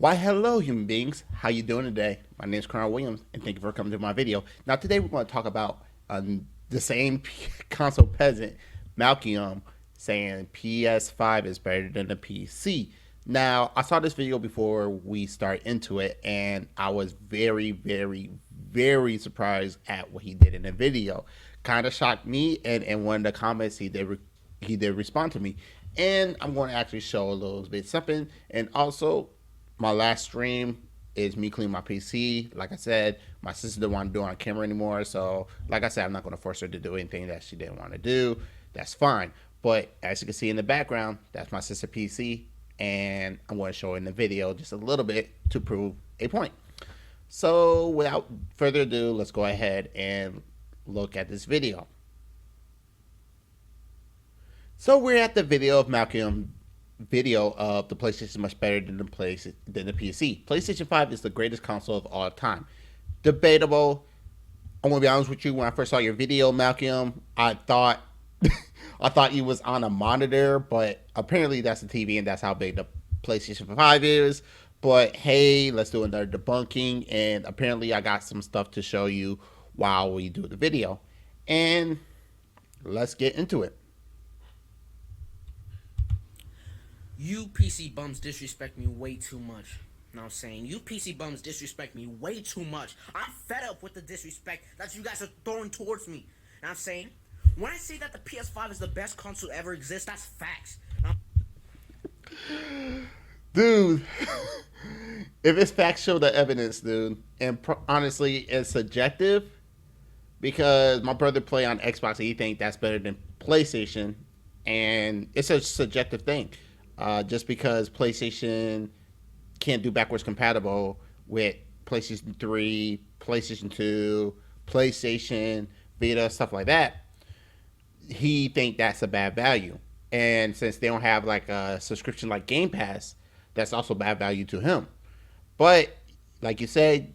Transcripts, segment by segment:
Why, hello, human beings. How you doing today? My name is Colonel Williams, and thank you for coming to my video. Now, today we're going to talk about the same console peasant, Malkimum, saying PS5 is better than the PC. Now, I saw this video before we start into it, and I was very, very, very surprised at what he did in the video. Kind of shocked me, and in one of the comments he did respond to me, and I'm going to actually show a little bit something, and also my last stream is me cleaning my PC. Like I said, my sister didn't want to do it on camera anymore. So, like I said, I'm not going to force her to do anything that she didn't want to do. That's fine. But as you can see in the background, that's my sister PC. And I'm going to show it in the video just a little bit to prove a point. So, without further ado, let's go ahead and look at this video. So, we're at the video of Malcolm video of the PlayStation is much better than the PC. PlayStation 5 is the greatest console of all time. Debatable. I'm gonna be honest with you. When I first saw your video, Malcolm, I thought I thought you was on a monitor, but apparently that's the TV and that's how big the PlayStation 5 is. But hey, let's do another debunking, and apparently I got some stuff to show you while we do the video. And let's get into it. You PC bums disrespect me way too much. Know what I'm saying? You PC bums disrespect me way too much. I'm fed up with the disrespect that you guys are throwing towards me. Know what I'm saying? When I say that the PS5 is the best console ever exists, that's facts. Dude, if it's facts, show the evidence, dude. And honestly, it's subjective because my brother play on Xbox and he think that's better than PlayStation, and it's a subjective thing. Just because PlayStation can't do backwards compatible with PlayStation 3, PlayStation 2, PlayStation Vita, stuff like that, he think that's a bad value. And since they don't have like a subscription like Game Pass, that's also bad value to him. But like you said,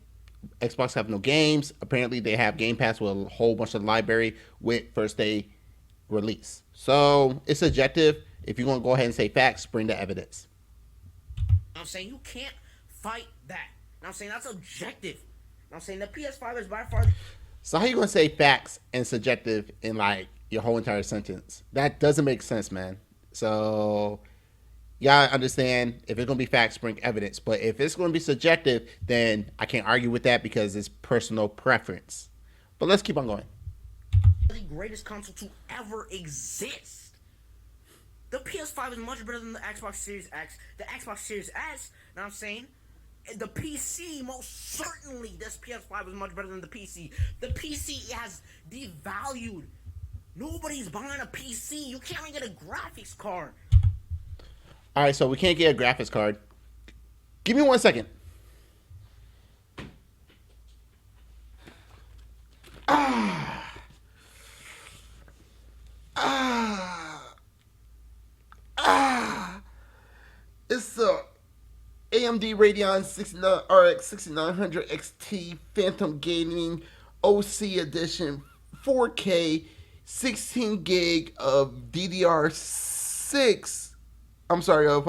Xbox have no games. Apparently, they have Game Pass with a whole bunch of library with first day release. So it's subjective. If you want to go ahead and say facts, bring the evidence. I'm saying you can't fight that. I'm saying that's objective. I'm saying the PS5 is by far. So how you gonna say facts and subjective in like your whole entire sentence? That doesn't make sense, man. So yeah, I understand if it's gonna be facts, bring evidence. But if it's gonna be subjective, then I can't argue with that because it's personal preference. But let's keep on going. The greatest console to ever exist. The PS5 is much better than the Xbox Series X, the Xbox Series S. Now I'm saying, the PC most certainly this PS5 is much better than the PC. The PC has devalued. Nobody's buying a PC. You can't even get a graphics card. All right, so we can't get a graphics card. Give me 1 second. Ah. Ah. Ah. It's a AMD Radeon 69 RX 6900 XT Phantom Gaming OC Edition 4K 16 gig of DDR6. I'm sorry, of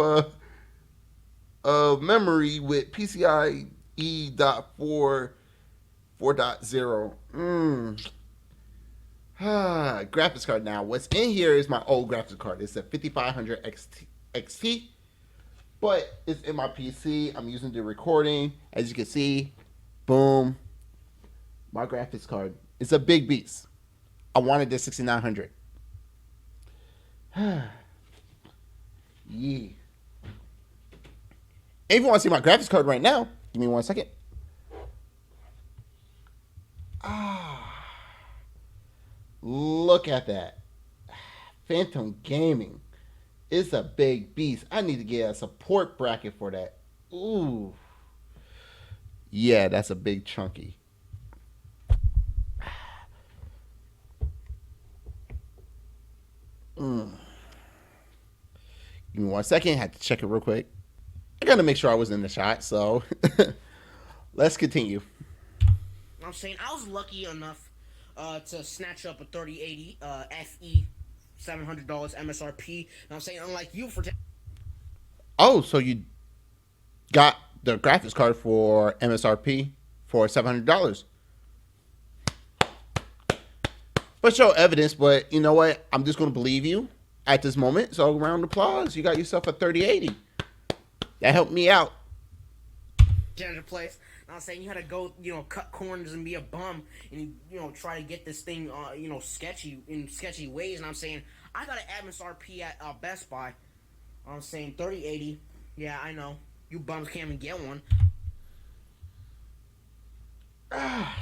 memory with PCIe 4.0. Graphics card now. What's in here is my old graphics card. It's a 5500 XT, but it's in my PC. I'm using the recording. As you can see, boom, my graphics card. It's a big beast. I wanted the 6900. Yeah. If you want to see my graphics card right now, give me 1 second. Look at that. Phantom Gaming. It's a big beast. I need to get a support bracket for that. Ooh. Yeah, that's a big chunky. Give me 1 second. I had to check it real quick. I gotta make sure I was in the shot, so let's continue. I'm saying I was lucky enough to snatch up a 3080 FE $700 MSRP. And I'm saying unlike you for Oh, so you got the graphics card for MSRP for $700. But show evidence, but you know what? I'm just going to believe you at this moment. So round of applause. You got yourself a 3080. That helped me out. Janitor place. I'm saying you had to go, cut corners and be a bum and try to get this thing, sketchy in sketchy ways. And I'm saying I got an MSRP at Best Buy. I'm saying 3080. Yeah, I know you bums can't even get one. I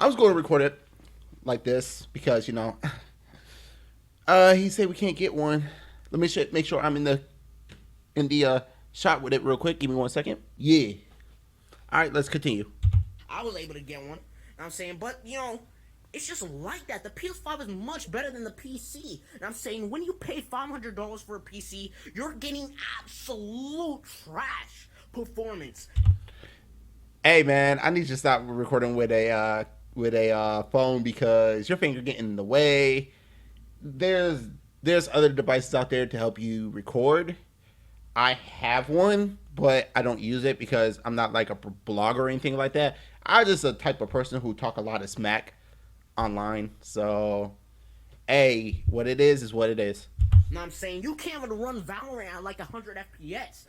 was going to record it like this because he said we can't get one. Let me make sure I'm in the shot with it real quick. Give me 1 second. Yeah. All right, let's continue. I was able to get one. I'm saying, but it's just like that. The PS5 is much better than the PC. And I'm saying when you pay $500 for a PC, you're getting absolute trash performance. Hey man, I need you to stop recording with a phone because your finger getting in the way. There's other devices out there to help you record. I have one, but I don't use it because I'm not like a blogger or anything like that. I'm just a type of person who talk a lot of smack online. So, hey, what it is what it is. Now I'm saying you can't even run Valorant at like 100 FPS.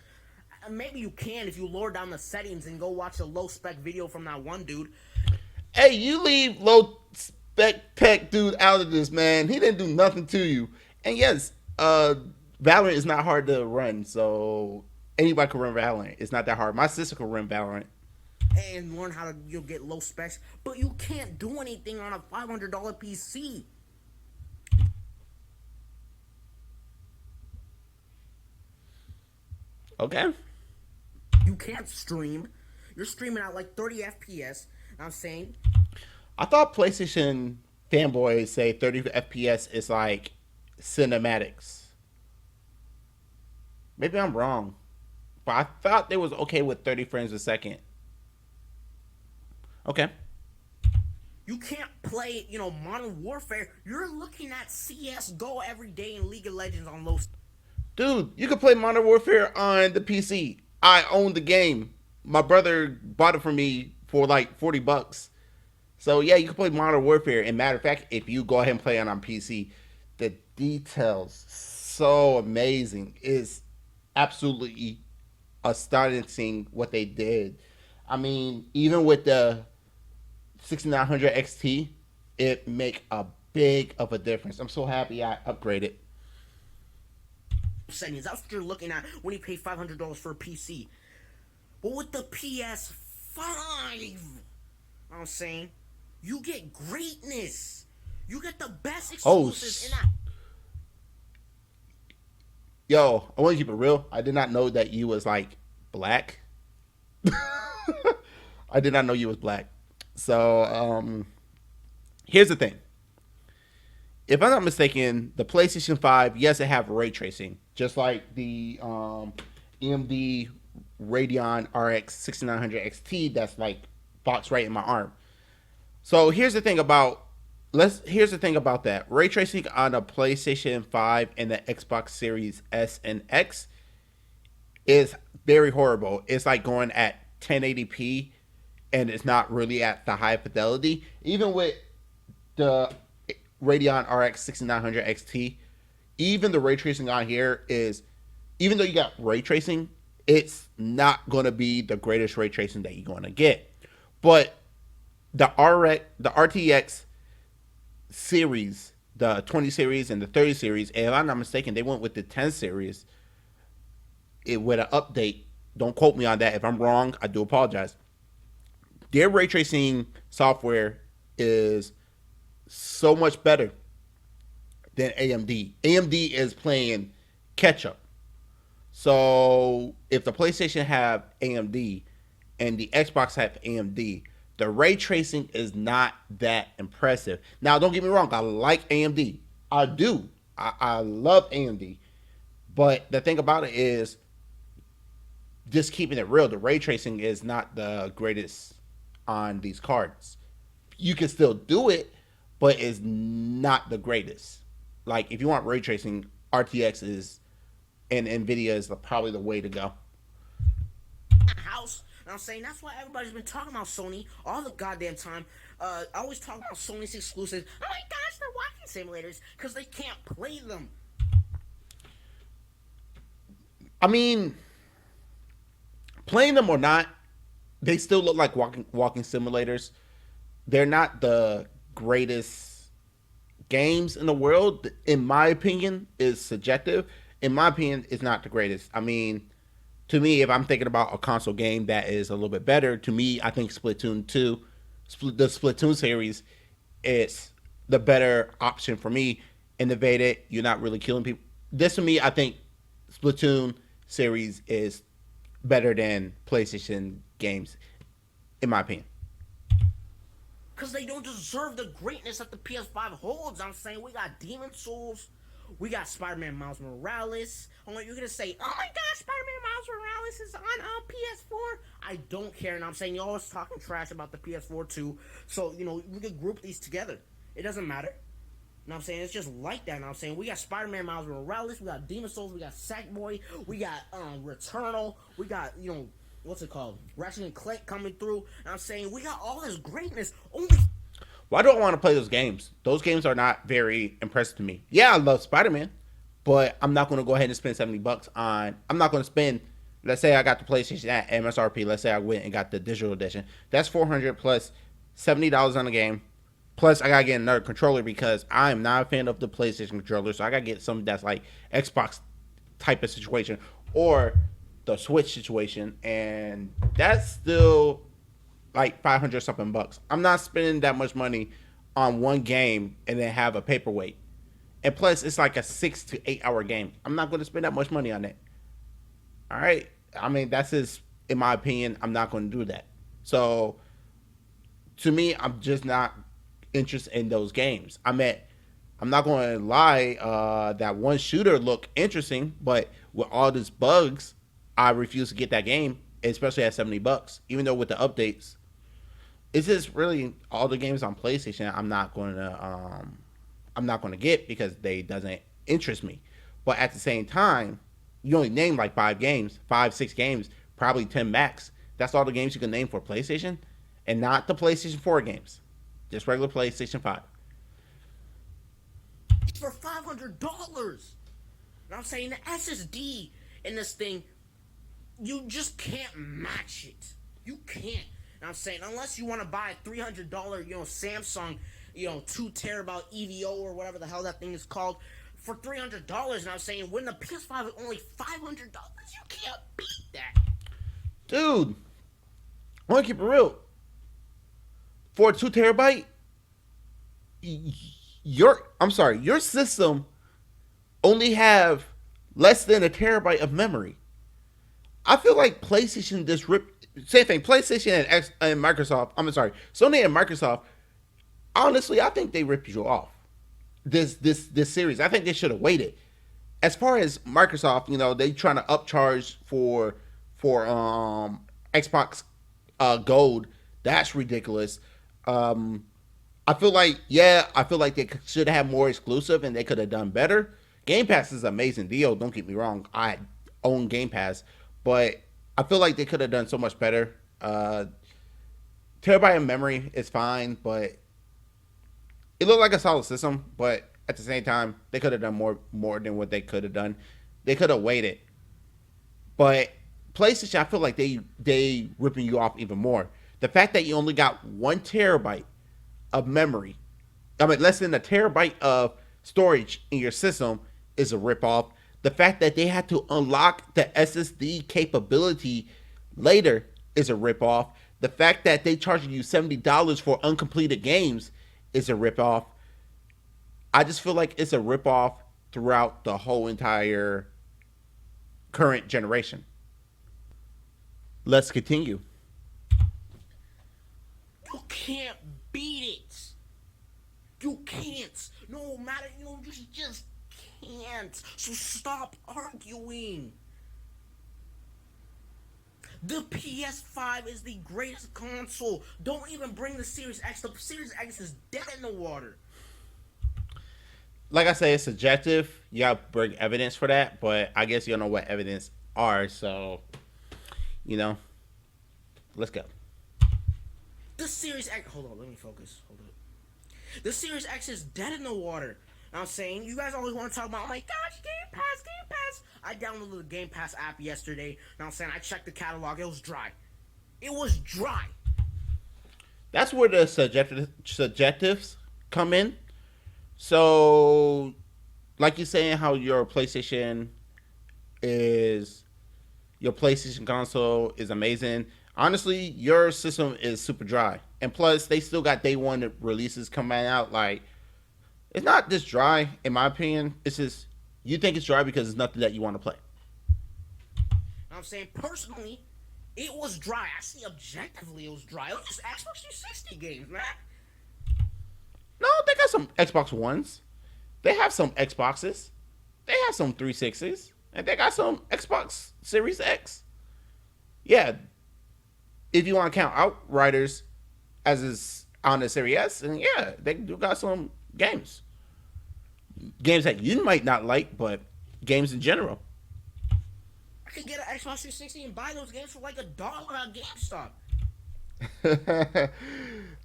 Maybe you can if you lower down the settings and go watch a low spec video from that one dude. Hey, you leave low spec tech dude out of this, man. He didn't do nothing to you. And yes, Valorant is not hard to run, so anybody can run Valorant. It's not that hard. My sister can run Valorant. And learn how to get low specs, but you can't do anything on a $500 PC. Okay. You can't stream. You're streaming at like 30 FPS. I'm saying. I thought PlayStation fanboys say 30 FPS is like cinematics. Maybe I'm wrong, but I thought they was okay with 30 frames a second. Okay. You can't play, Modern Warfare. You're looking at CS:GO every day in League of Legends on low. Dude, you can play Modern Warfare on the PC. I own the game. My brother bought it for me for like $40. So yeah, you can play Modern Warfare. And matter of fact, if you go ahead and play it on PC, the details so amazing. It's absolutely astonishing what they did. I mean, even with the 6900 XT, it make a big of a difference. I'm so happy I upgraded. Settings. That's what you're looking at when you pay $500 for a PC. But with the PS5, I'm saying, you get greatness. You get the best exclusives in that. Yo, I want to keep it real. I did not know that you was like black. I did not know you was black. So, here's the thing. If I'm not mistaken, the PlayStation 5, yes, it have ray tracing, just like the AMD Radeon RX 6900 XT that's like boxed right in my arm. So here's the thing about that. Ray tracing on a PlayStation 5 and the Xbox Series S and X is very horrible. It's like going at 1080p and it's not really at the high fidelity. Even with the Radeon RX 6900 XT, even the ray tracing on here is, even though you got ray tracing, it's not going to be the greatest ray tracing that you're going to get. But the RTX series, the 20 series and the 30 series, and if I'm not mistaken, they went with the 10 series with an update. Don't quote me on that. If I'm wrong, I do apologize. Their ray tracing software is so much better than AMD. AMD is playing catch up. So if the PlayStation have AMD and the Xbox have AMD, the ray tracing is not that impressive. Now, don't get me wrong. I like AMD. I do. I love AMD. But the thing about it is, just keeping it real, the ray tracing is not the greatest on these cards. You can still do it, but it's not the greatest. Like, if you want ray tracing, RTX is and NVIDIA is probably the way to go. house. And I'm saying that's why everybody's been talking about Sony all the goddamn time. I always talk about Sony's exclusives. Oh my gosh, they're walking simulators because they can't play them. I mean, playing them or not, they still look like walking simulators. They're not the greatest games in the world, in my opinion. Is subjective. In my opinion, it's not the greatest. I mean, to me, if I'm thinking about a console game that is a little bit better, to me, I think Splatoon 2, the Splatoon series, is the better option for me. Innovated, you're not really killing people. This to me, I think Splatoon series is better than PlayStation games, in my opinion. Because they don't deserve the greatness that the PS5 holds. I'm saying we got Demon Souls, we got Spider-Man Miles Morales. Oh, you're gonna say, oh my gosh, Spider-Man Miles Morales is on PS4. I don't care, and I'm saying you're always talking trash about the PS4 too. So we could group these together. It doesn't matter. You know what I'm saying? It's just like that. You know what I'm saying? We got Spider-Man Miles Morales, we got Demon Souls, we got Sackboy, we got Returnal, we got, what's it called? Ratchet and Clank coming through. And I'm saying we got all this greatness. Only Why do I want to play those games? Those games are not very impressive to me. Yeah, I love Spider Man, but I'm not going to go ahead and spend $70 on. I'm not going to spend. Let's say I got the PlayStation at MSRP. Let's say I went and got the digital edition. That's 400 plus $70 on the game. Plus, I gotta get another controller because I am not a fan of the PlayStation controller. So I gotta get something that's like Xbox type of situation or the Switch situation, and that's still like 500 something bucks. I'm not spending that much money on one game and then have a paperweight. And plus, it's like a 6 to 8 hour game. I'm not going to spend that much money on it. All right. I mean, that's just, in my opinion, I'm not going to do that. So, to me, I'm just not interested in those games. I'm not going to lie, that one shooter looked interesting, but with all these bugs, I refuse to get that game, especially at $70. Even though with the updates, it's just really all the games on PlayStation I'm not gonna get because they doesn't interest me. But at the same time, you only name like 5 games, 5, 6 games, probably 10 max. That's all the games you can name for PlayStation, and not the PlayStation 4 games, just regular PlayStation 5. for $500. And I'm saying the SSD in this thing, you just can't match it. You can't. And I'm saying unless you want to buy a $300, Samsung, 2 terabyte EVO or whatever the hell that thing is called for $300. And I'm saying when the PS5 is only $500, you can't beat that. Dude, I want to keep it real. For a 2 terabyte, your system only have less than a terabyte of memory. I feel like PlayStation just ripped. Same thing. PlayStation and Microsoft. I'm sorry, Sony and Microsoft. Honestly, I think they ripped you off. This series. I think they should have waited. As far as Microsoft, they trying to upcharge for Xbox Gold. That's ridiculous. I feel like they should have more exclusive and they could have done better. Game Pass is an amazing deal. Don't get me wrong. I own Game Pass, but I feel like they could have done so much better. Terabyte of memory is fine, but it looked like a solid system. But at the same time, they could have done more than what they could have done. They could have waited. But PlayStation, I feel like they ripping you off even more. The fact that you only got 1 terabyte of memory, less than a terabyte of storage in your system is a ripoff. The fact that they had to unlock the SSD capability later is a ripoff. The fact that they charging you $70 for uncompleted games is a ripoff. I just feel like it's a ripoff throughout the whole entire current generation. Let's continue. You can't beat it. You can't. No matter, you just can't. So stop arguing. The PS5 is the greatest console. Don't even bring the Series X. The Series X is dead in the water. Like I say, it's subjective. You gotta bring evidence for that, but I guess you don't know what evidence are, so you know. Let's go. The Series X. Hold on, let me focus. Hold up. The Series X is dead in the water. I'm saying, you guys always want to talk about, oh my gosh, Game Pass, Game Pass. I downloaded the Game Pass app yesterday. Now I'm saying, I checked the catalog. It was dry. It was dry. That's where the subjectives come in. So, like you're saying, how is your PlayStation console is amazing. Honestly, your system is super dry, and plus they still got day one releases coming out. Like, it's not just dry, in my opinion. It's just you think it's dry because it's nothing that you want to play. I'm saying, personally, it was dry. I see objectively it was dry. It was just Xbox 360 games, man. No, they got some Xbox Ones. They have some Xboxes. They have some 360s. And they got some Xbox Series X. Yeah, if you want to count Outriders as is on the Series S, and yeah, they do got some games. Games that you might not like, but games in general. I could get an Xbox 360 and buy those games for like $1 on GameStop.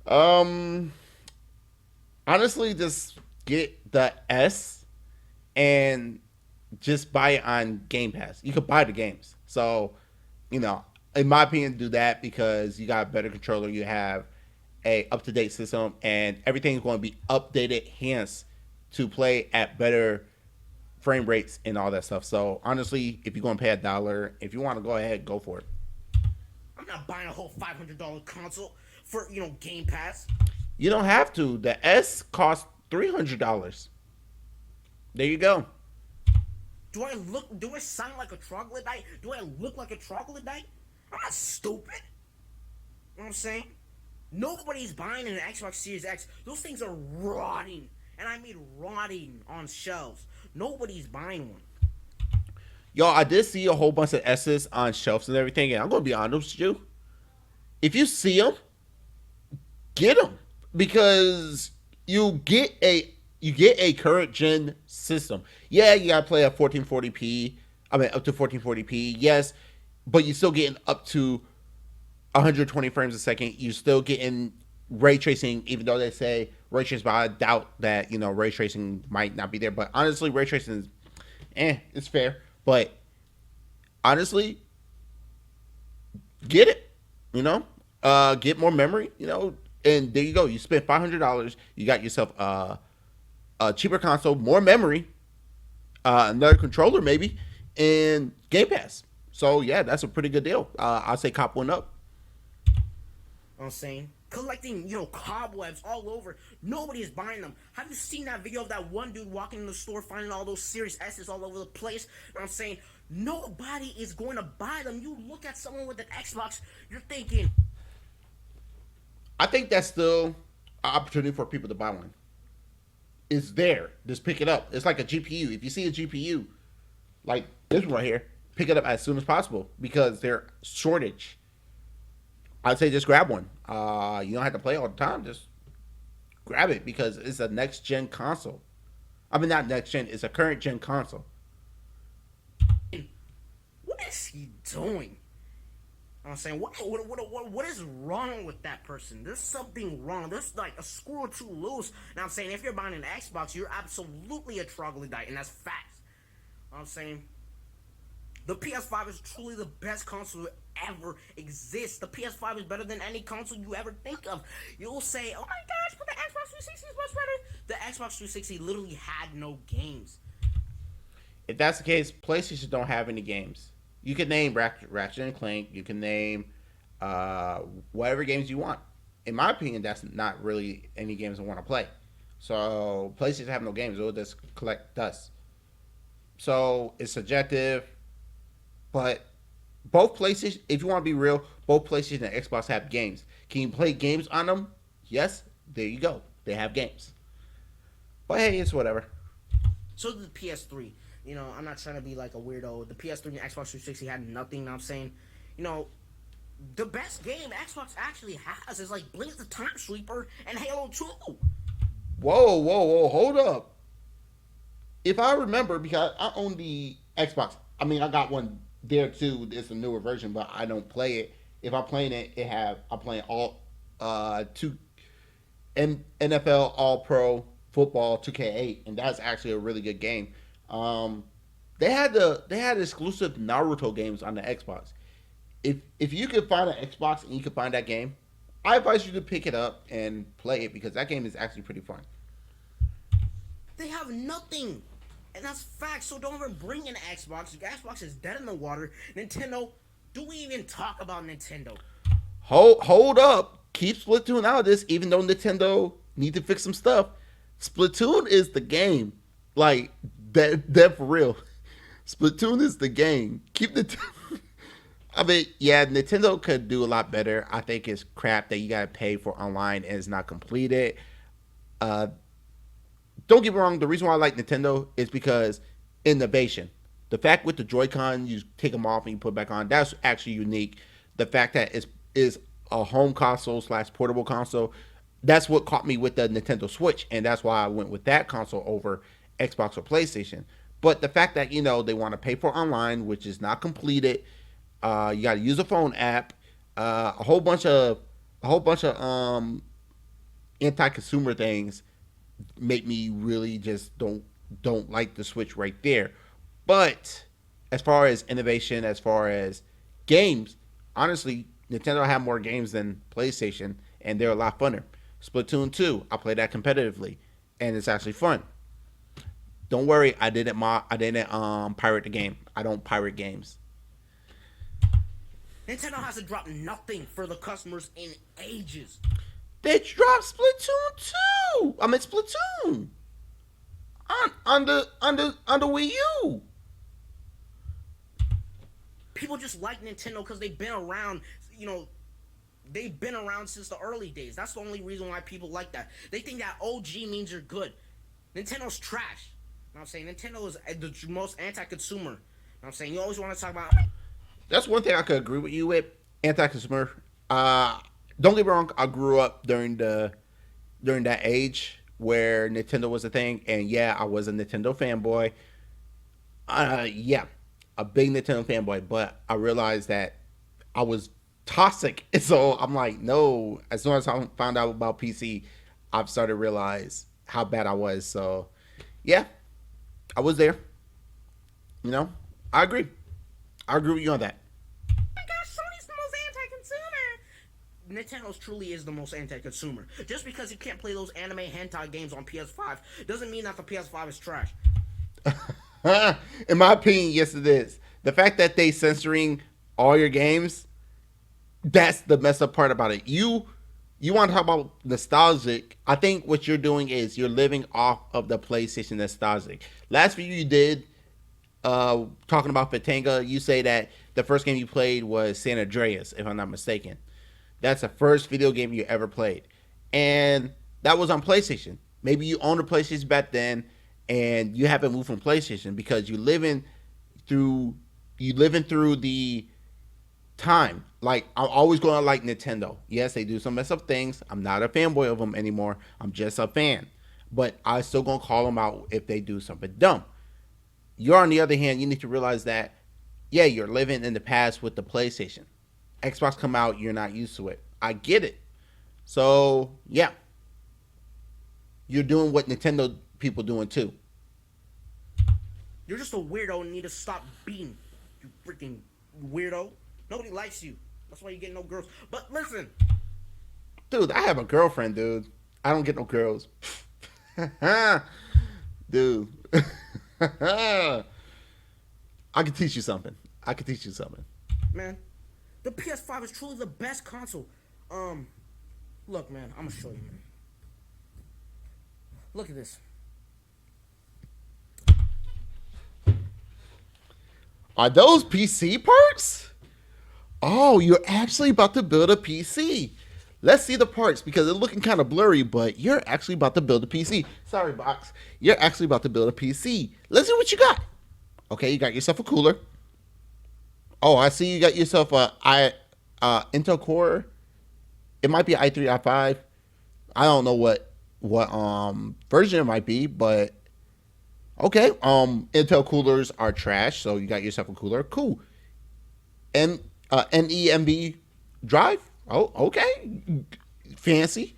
um, Honestly, just get the S and just buy it on Game Pass. You could buy the games. So, in my opinion, do that because you got a better controller. You have a up to date system, and everything's going to be updated, hence to play at better frame rates and all that stuff. So honestly, if you're going to pay $1, if you want to go ahead, go for it. I'm not buying a whole $500 console for Game Pass. You don't have to. The S costs $300. There you go. Do I sound like a troglodyte? Do I look like a troglodyte? I'm not stupid. You know what I'm saying? Nobody's buying an Xbox Series X. Those things are rotting. And I mean rotting on shelves. Nobody's buying one. Yo, I did see a whole bunch of S's on shelves and everything, and I'm going to be honest with you. If you see them, get them. Because you get a current gen system. Yeah, you gotta play at 1440p. I mean, up to 1440p. Yes, but you're still getting up to 120 frames a second. You're still getting ray tracing, even though they say ray tracing. But I doubt that ray tracing might not be there. But honestly, ray tracing is, it's fair. But honestly, get it. Get more memory. And there you go. You spent $500. You got yourself a cheaper console, more memory, another controller maybe, and Game Pass. So yeah, that's a pretty good deal. I'll say cop one up. I'm saying collecting, cobwebs all over. Nobody's buying them. Have you seen that video of that one dude walking in the store finding all those Series S's all over the place? I'm saying nobody is going to buy them. You look at someone with an Xbox, you're thinking. I think that's still an opportunity for people to buy one. It's there. Just pick it up. It's like a GPU. If you see a GPU, like this one right here, pick it up as soon as possible because they're shortage. I'd say just grab one. You don't have to play all the time. Just grab it because it's a next gen console. I mean, not next gen. It's a current gen console. What is he doing? I'm saying, what is wrong with that person? There's something wrong. There's like a screw or two loose. Now I'm saying, if you're buying an Xbox, you're absolutely a troglodyte, and that's facts. I'm saying, the PS5 is truly the best console to ever exist. The PS5 is better than any console you ever think of. You'll say, oh my gosh, but the Xbox 360 is much better. The Xbox 360 literally had no games. If that's the case, PlayStation don't have any games. You can name Ratchet and Clank. You can name whatever games you want. In my opinion, that's not really any games I want to play. So PlayStation have no games. They'll just collect dust. So it's subjective. But both PlayStation, if you want to be real, both PlayStation and Xbox have games. Can you play games on them? Yes. There you go. They have games. But hey, it's whatever. So did the PS3. I'm not trying to be like a weirdo. The PS3 and Xbox 360 had nothing. I'm saying, the best game Xbox actually has is like Blink the Time Sweeper and Halo 2. Whoa, hold up. If I remember, because I own the Xbox. I mean, I got one there too. It's a newer version, but I don't play it. if I'm playing it, I'm playing all two NFL All Pro Football 2K8, and that's actually a really good game. Um, they had exclusive Naruto games on the Xbox. If you could find an Xbox and you could find that game, I advise you to pick it up and play it because that game is actually pretty fun. They have nothing. And that's facts. So don't even bring in Xbox. The Xbox is dead in the water. Nintendo, do we even talk about Nintendo? Hold up. Keep Splatoon out of this, even though Nintendo need to fix some stuff. Splatoon is the game. Like that for real. Splatoon is the game. Keep the I mean, yeah, Nintendo could do a lot better. I think it's crap that you gotta pay for online and it's not completed. Uh, don't get me wrong. The reason why I like Nintendo is because innovation. The fact with the Joy-Con, you take them off and you put back on. That's actually unique. The fact that it's is a home console slash portable console. That's what caught me with the Nintendo Switch, and that's why I went with that console over Xbox or PlayStation. But the fact that they want to pay for online, which is not completed, you got to use a phone app, a whole bunch of anti-consumer things make me really just don't like the Switch right there. But as far as innovation, as far as games, honestly, Nintendo have more games than PlayStation, and they're a lot funner. Splatoon 2, I play that competitively, and it's actually fun. Don't worry, I didn't pirate the game. I don't pirate games. Nintendo hasn't dropped nothing for the customers in ages. They dropped Splatoon 2. I mean Splatoon on the Wii U. People just like Nintendo because they've been around. They've been around since the early days. That's the only reason why people like that. They think that OG means you're good. Nintendo's trash. You know what I'm saying? Nintendo is the most anti-consumer. You know what I'm saying? You always want to talk about. That's one thing I could agree with you with. Anti-consumer. Don't get me wrong. I grew up during that age where Nintendo was a thing, and yeah, I was a Nintendo fanboy. Yeah, a big Nintendo fanboy. But I realized that I was toxic, and so I'm like, no. As soon as I found out about PC, I've started to realize how bad I was. So, yeah, I was there. I agree. I agree with you on that. Oh my gosh, Sony's the most anti-consumer. Nintendo truly is the most anti-consumer. Just because you can't play those anime hentai games on PS5 doesn't mean that the PS5 is trash. In my opinion, yes, it is. The fact that they censoring all your games, that's the messed up part about it. You want to talk about nostalgic? I think what you're doing is you're living off of the PlayStation nostalgic. Last video you did, talking about Fatanga, you say that the first game you played was San Andreas, if I'm not mistaken. That's the first video game you ever played, and that was on PlayStation. Maybe you owned a PlayStation back then, and you haven't moved from PlayStation because you living through the time. Like, I'm always going to like Nintendo. Yes, they do some mess up things. I'm not a fanboy of them anymore. I'm just a fan. But I still going to call them out if they do something dumb. You're, on the other hand, you need to realize that, yeah, you're living in the past with the PlayStation. Xbox come out, you're not used to it. I get it. So, yeah. You're doing what Nintendo people doing too. You're just a weirdo and need to stop being. You freaking weirdo. Nobody likes you. That's why you get no girls. But listen. Dude, I have a girlfriend, dude. I don't get no girls. Dude. I can teach you something. Man, the PS5 is truly the best console. Look, man, I'm gonna show you, man. Look at this. Are those PC parts? Oh, you're actually about to build a PC. Let's see the parts because it's looking kind of blurry, but you're actually about to build a PC. Sorry, Box. You're actually about to build a PC. Let's see what you got. Okay, you got yourself a cooler. Oh, I see you got yourself a Intel Core. It might be i3, i5. I don't know what version it might be, but okay. Intel coolers are trash, so you got yourself a cooler. Cool. And NEMB drive. Oh, okay, fancy.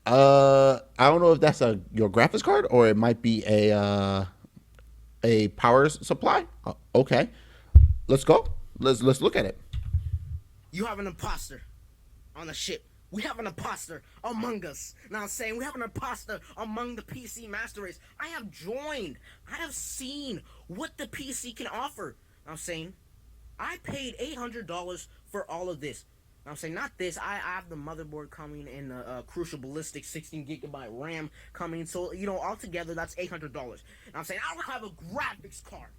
I don't know if that's your graphics card or it might be a power supply. Okay, let's go. Let's look at it. You have an imposter on the ship. We have an imposter among us. Now I'm saying we have an imposter among the PC master race. I have joined. I have seen what the PC can offer. Now I'm saying I paid $800 for all of this. Now I'm saying not this. I have the motherboard coming and the Crucial Ballistic 16 GB RAM coming. So altogether that's $800. Now I'm saying I don't have a graphics card.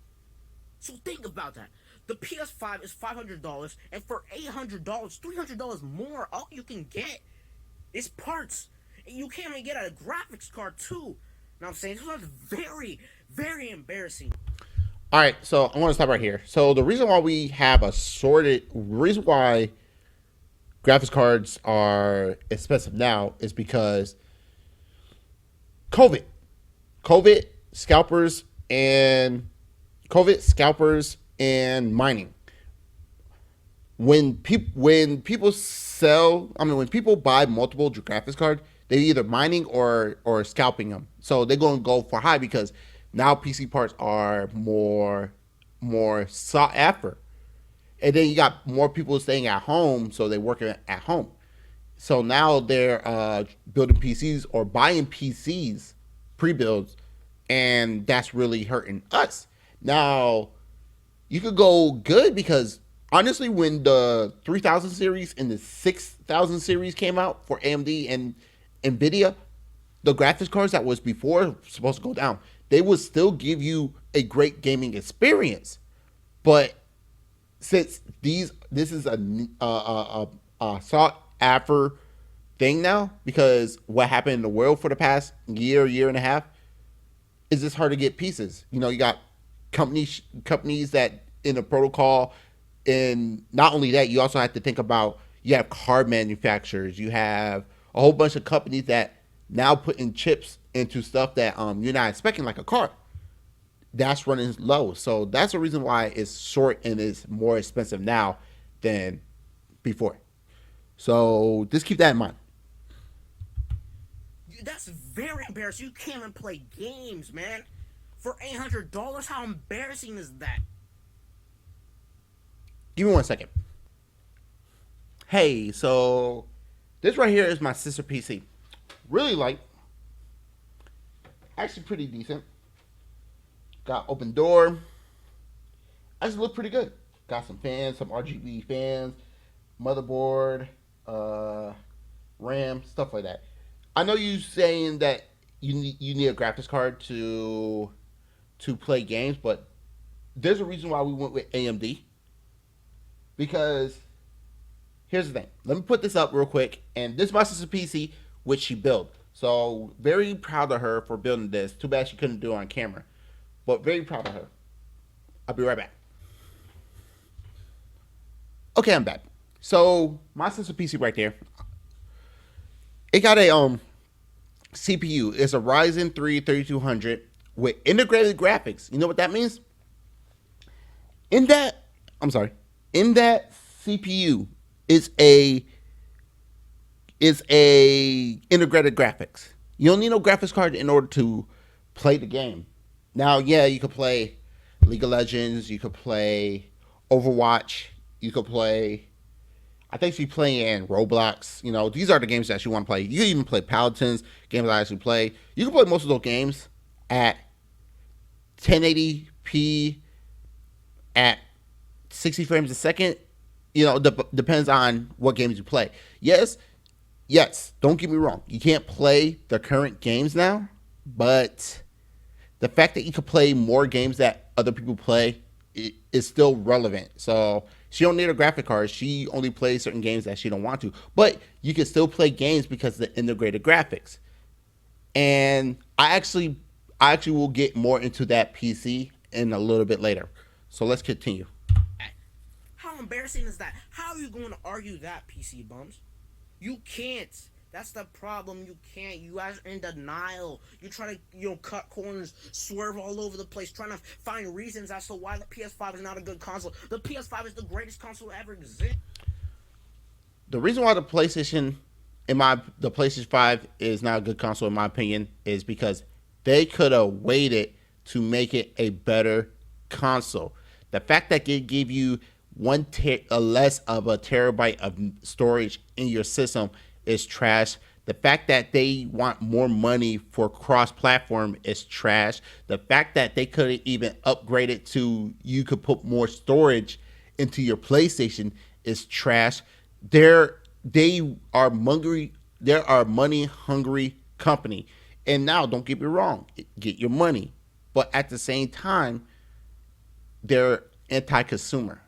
So think about that. The PS5 is $500, and for $800, $300 more, all you can get is parts. And you can't even get a graphics card too. You know what I'm saying? This was very, very embarrassing. All right, so I want to stop right here. So the reason why we have a sorted reason why graphics cards are expensive now is because COVID, COVID scalpers and COVID scalpers and mining. When people sell, I mean, when people buy multiple graphics cards, they're either mining or scalping them. So they're going to go for high because now PC parts are more sought after. And then you got more people staying at home, so they're working at home. So now they're building PCs or buying PCs pre-builds, and that's really hurting us. Now you could go good because honestly, when the 3000 series and the 6000 series came out for AMD and Nvidia, the graphics cards that was before supposed to go down, they would still give you a great gaming experience. But since this is a sought after thing now, because what happened in the world for the past year and a half, is it's hard to get pieces. You got companies that in the protocol, and not only that, you also have to think about you have card manufacturers, you have a whole bunch of companies that now putting chips into stuff that you're not expecting, like a card that's running low. So that's the reason why it's short and is more expensive now than before. So just keep that in mind. That's very embarrassing. You can't even play games, man. For $800, how embarrassing is that? Give me 1 second. Hey, so this right here is my sister PC. Really light. Actually pretty decent. Got open door. Actually look pretty good. Got some fans, some RGB fans, motherboard, RAM, stuff like that. I know you saying that you need a graphics card to play games, but there's a reason why we went with AMD. Because here's the thing. Let me put this up real quick. And this is my sister PC, which she built. So very proud of her for building this. Too bad she couldn't do it on camera. But very proud of her. I'll be right back. Okay, I'm back. So my sister PC right there. It got a CPU. It's a Ryzen 3 3200 with integrated graphics. You know what that means? In that, I'm sorry. In that CPU is a integrated graphics. You don't need no graphics card in order to play the game. Now, yeah, you could play League of Legends, you could play Overwatch, you could play. I think she's playing Roblox. These are the games that you want to play. You can even play Paladins, games I actually play. You can play most of those games at 1080p at 60 frames a second. Depends on what games you play. Yes, don't get me wrong. You can't play the current games now, but the fact that you can play more games that other people play is still relevant. So she don't need a graphic card. She only plays certain games that she don't want to. But you can still play games because of the integrated graphics. And I actually will get more into that PC in a little bit later. So let's continue. How embarrassing is that? How are you going to argue that, PC bums? You can't. That's the problem. You can't. You guys are in denial. You try to, cut corners, swerve all over the place, trying to find reasons as to why the PS5 is not a good console. The PS5 is the greatest console to ever exist. The reason why the PlayStation 5 is not a good console in my opinion is because they could have waited to make it a better console. The fact that it gave you less of a terabyte of storage in your system is trash. The fact that they want more money for cross-platform is trash. The fact that they couldn't even upgrade it to you could put more storage into your PlayStation is trash. They are hungry. They are a money hungry company. And now, don't get me wrong, get your money, but at the same time, they're anti-consumer.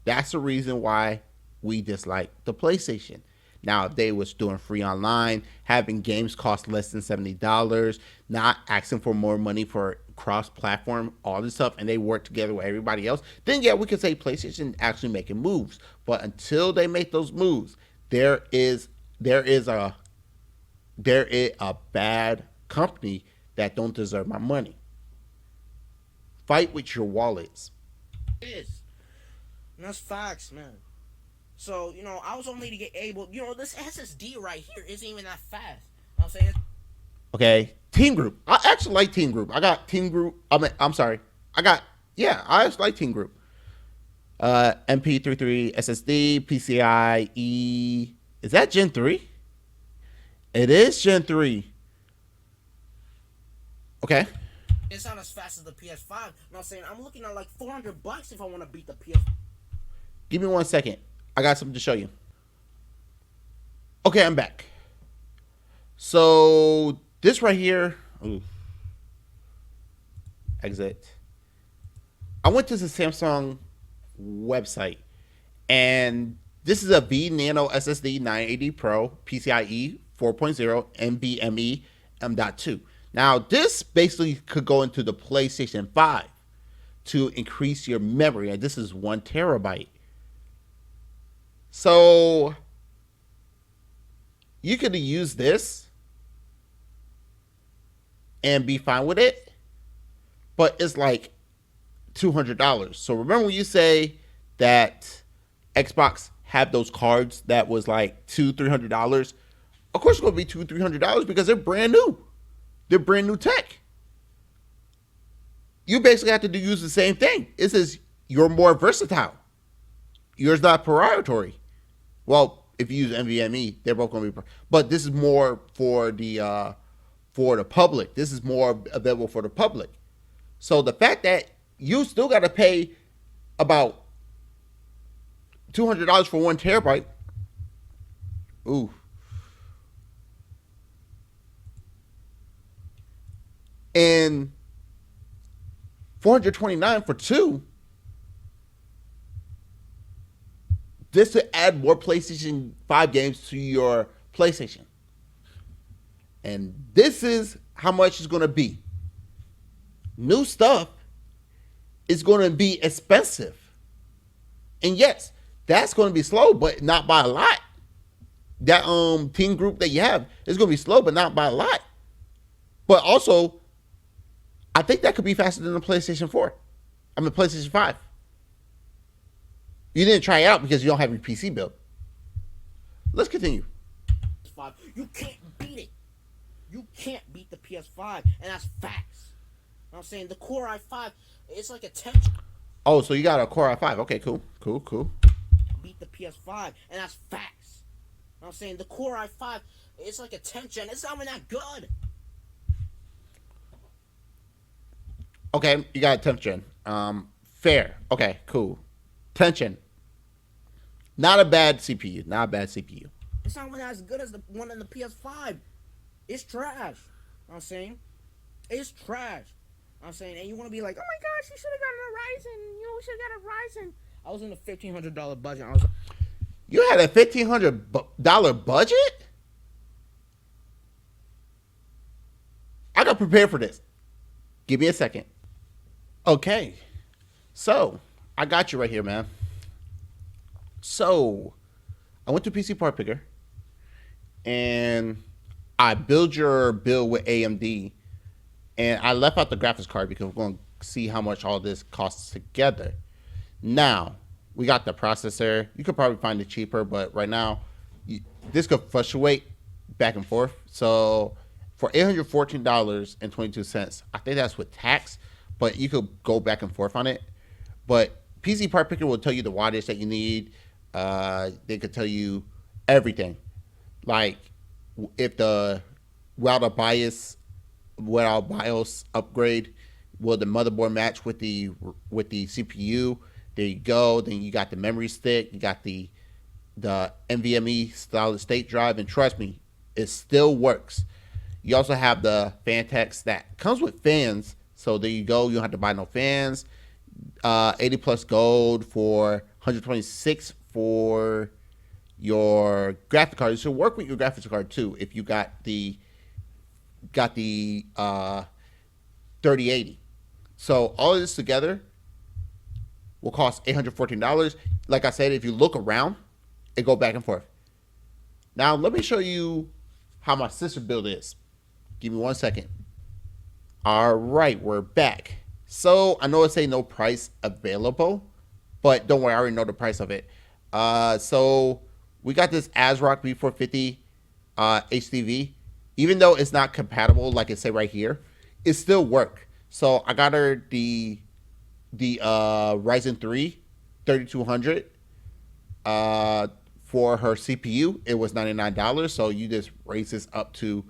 That's the reason why we dislike the PlayStation. Now, if they was doing free online, having games cost less than $70, not asking for more money for cross-platform, all this stuff, and they work together with everybody else, then yeah, we could say PlayStation actually making moves. But until they make those moves, there is a bad company that don't deserve my money. Fight with your wallets. It is. And that's facts, man. So, I was only to get able, this SSD right here isn't even that fast. You know what I'm saying? Okay, Team Group. I actually like Team Group. I got Team Group. I'm sorry. I actually like Team Group. MP33 SSD, PCIe. Is that Gen 3? It is Gen 3. Okay. It's not as fast as the PS5. You know what I'm saying? I'm looking at like $400 if I want to beat the PS5. Give me 1 second. I got something to show you. Okay, I'm back. So this right here. Ooh, exit. I went to the Samsung website, and this is a V Nano SSD 980 Pro PCIe 4.0 NVMe M.2. Now, this basically could go into the PlayStation 5 to increase your memory, and this is 1 terabyte. So you could use this and be fine with it, but it's like $200. So remember when you say that Xbox have those cards that was like $200-300? Of course, it's going to be $200-300 because they're brand new. They're brand new tech. You basically have to use the same thing. It says you're more versatile. Yours not proprietary. Well, if you use NVMe, they're both going to be. But this is more for the public. This is more available for the public. So the fact that you still got to pay about $200 for 1 terabyte. Ooh. And $429 for 2. This to add more PlayStation 5 games to your PlayStation. And this is how much it's going to be. New stuff is going to be expensive. And yes, that's going to be slow, but not by a lot. That Team Group that you have is going to be slow, but not by a lot. But also, I think that could be faster than the PlayStation 4. I mean, PlayStation 5. You didn't try it out because you don't have your PC built. Let's continue. You can't beat it. You can't beat the PS5, and that's facts. You know what I'm saying? The Core i5, it's like a 10. Oh, so you got a Core i5. Okay, cool. Beat the PS5, and that's facts. You know what I'm saying? The Core i5, it's like a 10th gen. It's not even that good. Okay, you got a 10th gen. Fair. Okay, cool. 10th gen. Not a bad CPU. Not a bad CPU. It's not even as good as the one in the PS5. It's trash. You know what I'm saying? It's trash. You know what I'm saying? And you want to be like, oh my gosh, you should have gotten a Ryzen. We should have got a Ryzen. I was in the $1,500 budget. I was like, you had a $1,500 budget? I got prepared for this. Give me a second. Okay. So, I got you right here, man. So, I went to PC Part Picker, and I build your build with AMD, and I left out the graphics card because we're going to see how much all this costs together. Now, We got the processor. You could probably find it cheaper, but right now, this could fluctuate back and forth. So for $814.22, I think that's with tax, but you could go back and forth on it. But PC Part Picker will tell you the wattage that you need. They could tell you everything, like if the without bias, without BIOS upgrade, will the motherboard match with the CPU? There you go. Then you got the memory stick. You got the NVMe solid state drive, and trust me, it still works. You also have the fan text that comes with fans. So there you go. You don't have to buy no fans. 80 plus gold for 126 for your graphic card. It should work with your graphics card too if you got the 3080. So all of this together will cost $814. Like I said, if you look around, it go back and forth. Now let me show you how my sister build is. Give me 1 second. All right, we're back. So I know it say no price available, but don't worry, I already know the price of it. So we got this ASRock B450 HDV. Even though it's not compatible, like it say right here, it still work. So I got her the Ryzen 3 3200 for her CPU. It was $99, so you just raise this up to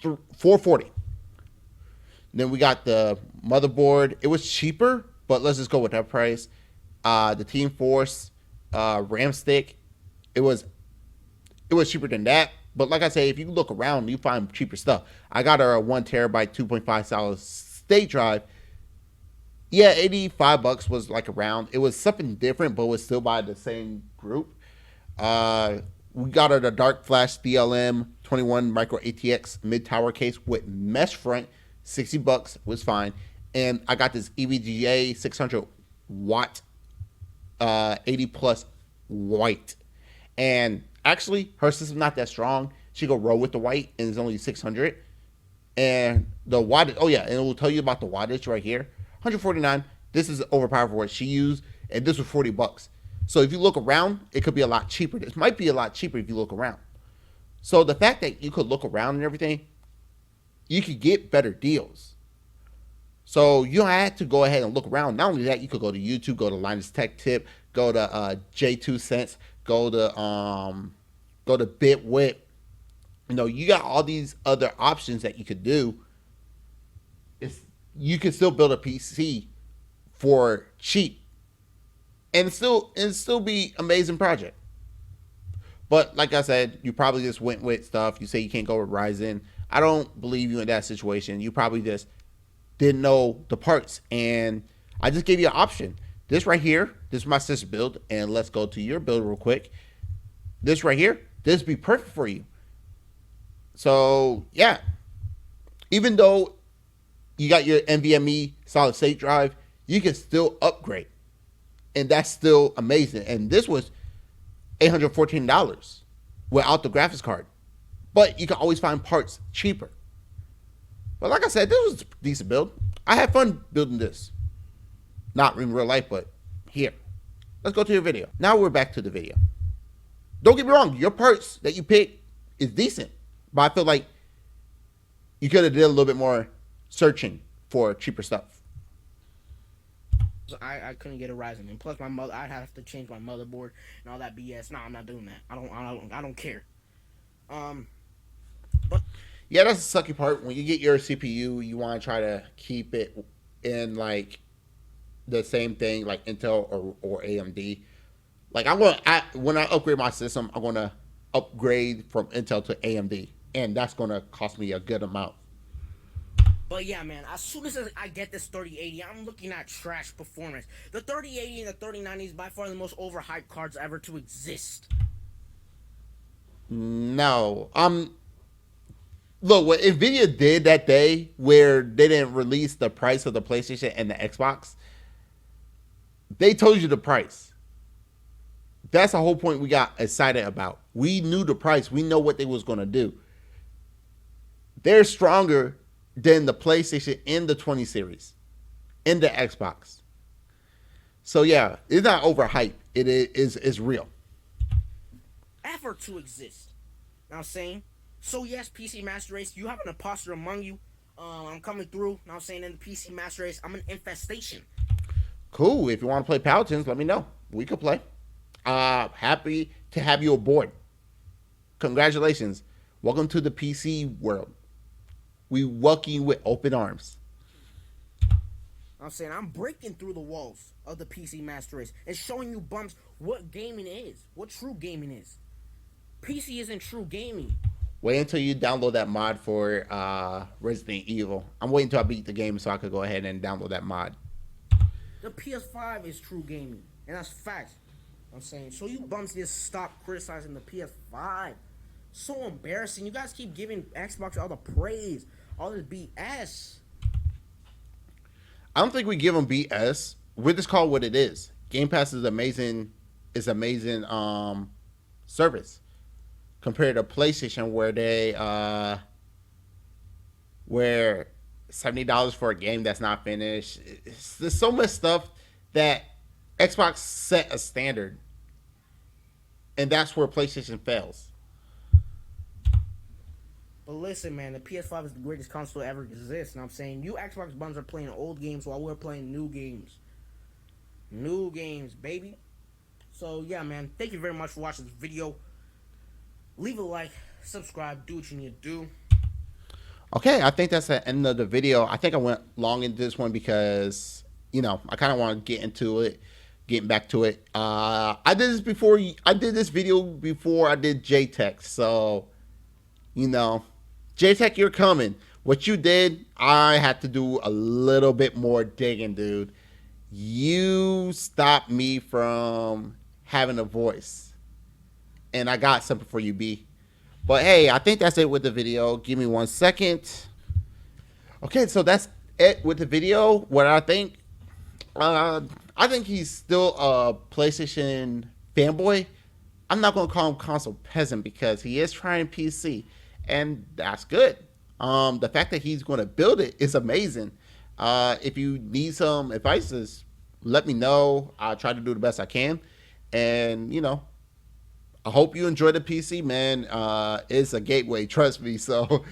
$440. Then we got the motherboard. It was cheaper, but let's just go with that price. The Team Force RAM stick, it was cheaper than that. But like I say, if you look around, you find cheaper stuff. I got her a 1 terabyte 2.5 solid state drive. Yeah, $85 was like around. It was something different, but it was still by the same group. We got her the Dark Flash DLM 21 Micro ATX mid tower case with mesh front. $60 was fine. And I got this EVGA 600 watt 80 plus white. And actually, her system's not that strong. She go roll with the white, and it's only 600. And the wattage, oh yeah, and it will tell you about the wattage right here. 149. This is overpowered for what she used, and this was $40. So if you look around, it could be a lot cheaper. This might be a lot cheaper if you look around. So the fact that you could look around and everything, you could get better deals. So you don't have to go ahead and look around. Not only that, you could go to YouTube, go to Linus Tech Tip, go to J2 Cents, go to Bitwit. You know, you got all these other options that you could do. You can still build a PC for cheap, and still be amazing project. But like I said, you probably just went with stuff. You say you can't go with Ryzen. I don't believe you in that situation. You probably just didn't know the parts, and I just gave you an option. This right here, this is my sister build, and let's go to your build real quick. This right here, this would be perfect for you. So yeah, even though you got your NVMe solid state drive, you can still upgrade, and that's still amazing. And this was $814 without the graphics card, but you can always find parts cheaper. But like I said, this was a decent build. I had fun building this. Not in real life, but here. Let's go to your video. Now we're back to the video. Don't get me wrong, your parts that you pick is decent, but I feel like you could have did a little bit more searching for cheaper stuff. I couldn't get a Ryzen, and plus my mother, I'd have to change my motherboard and all that BS. No, I'm not doing that. I don't care. But yeah, that's the sucky part. When you get your CPU, you want to try to keep it in like the same thing, like Intel or AMD. Like when I upgrade my system, I'm gonna upgrade from Intel to AMD, and that's gonna cost me a good amount. But yeah, man, as soon as I get this 3080, I'm looking at trash performance. The 3080 and the 3090 is by far the most overhyped cards ever to exist. No. Look, what Nvidia did that day where they didn't release the price of the PlayStation and the Xbox, they told you the price. That's the whole point we got excited about. We knew the price. We know what they was going to do. They're stronger than the PlayStation in the 20 series, in the Xbox. So yeah, it's not overhyped. It is real. Effort to exist. Know what I'm saying? So yes, PC Master Race, you have an imposter among you. I'm coming through. Know what I'm saying? In the PC Master Race, I'm an infestation. Cool. If you want to play Paladins, let me know. We could play. Happy to have you aboard. Congratulations. Welcome to the PC world. We welcome you with open arms. I'm saying I'm breaking through the walls of the PC Master Race and showing you bums what gaming is, what true gaming is. PC isn't true gaming. Wait until you download that mod for Resident Evil. I'm waiting until I beat the game so I could go ahead and download that mod. The PS5 is true gaming, and that's facts. I'm saying, so you bums just stop criticizing the PS5. So embarrassing. You guys keep giving Xbox all the praise, all this BS. I don't think we give them BS. We just call it what it is. Game Pass is amazing. It's amazing service compared to PlayStation, where where $70 for a game that's not finished. There's so much stuff that Xbox set a standard, and that's where PlayStation fails. But listen, man, the PS5 is the greatest console to ever exist. And I'm saying, you Xbox bums are playing old games while we're playing new games. New games, baby. So, yeah, man, thank you very much for watching this video. Leave a like, subscribe, do what you need to do. Okay, I think that's the end of the video. I think I went long into this one because, I kind of want to get into it, getting back to it. I did this video before I did JTech, so, JTech, you're coming. What you did, I had to do a little bit more digging, dude. You stopped me from having a voice. And I got something for you, B. But hey, I think that's it with the video. Give me 1 second. Okay, so that's it with the video. What I think he's still a PlayStation fanboy. I'm not going to call him console peasant because he is trying PC. And that's good. The fact that he's going to build it is amazing. If you need some advice, let me know. I'll try to do the best I can. And, I hope you enjoy the PC, man. It's a gateway, trust me. So,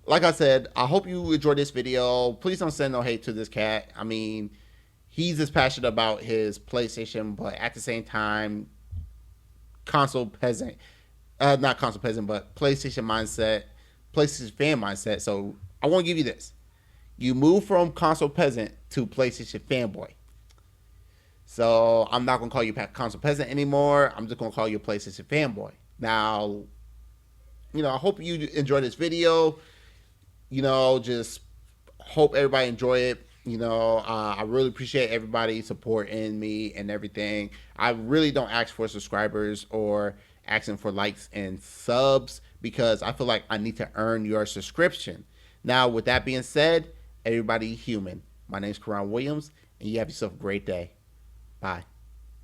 like I said, I hope you enjoyed this video. Please don't send no hate to this cat. I mean, he's just passionate about his PlayStation, but at the same time, console peasant. Not console peasant, but PlayStation mindset, PlayStation fan mindset. So I want to give you this. You move from console peasant to PlayStation fanboy. So I'm not going to call you console peasant anymore. I'm just going to call you PlayStation fanboy. Now, I hope you enjoyed this video. Just hope everybody enjoy it. I really appreciate everybody supporting me and everything. I really don't ask for subscribers or asking for likes and subs because I feel like I need to earn your subscription. Now, with that being said, everybody human. My name's Karan Williams, and you have yourself a great day. Bye.